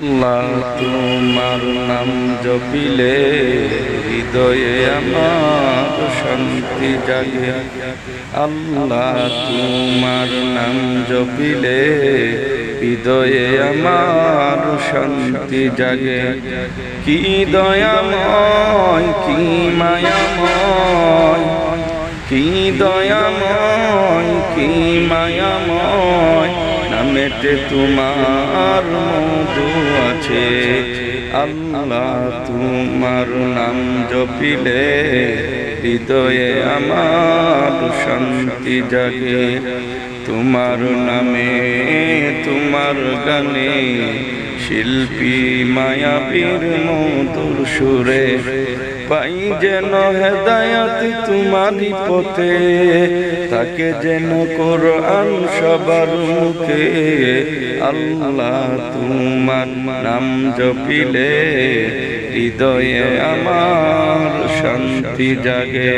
আল্লাহ তোমার নাম জপিলে হৃদয়ে আমার শান্তি জাগে। আল্লাহ তোমার নাম জপিলে হৃদয়ে আমার শান্তি জাগে। কি দয়াময়, কি মায়াময়, কি দয়াময়, কি মায়াময়, নামেতে তোমার মধু আছে। আল্লাহ তোমার নাম জপিলে হৃদয়ে আমার শান্তি জাগে। তোমার নামে তোমার গানে শিল্পী মায়াবীর মধুর সুরে পাই যেন হেদায়াত তোমারই পথে, তাকে যেন কোরআন সবার মুখে। আল্লাহ তোমার নাম জপিলে হৃদয়ে আমার শান্তি জাগে।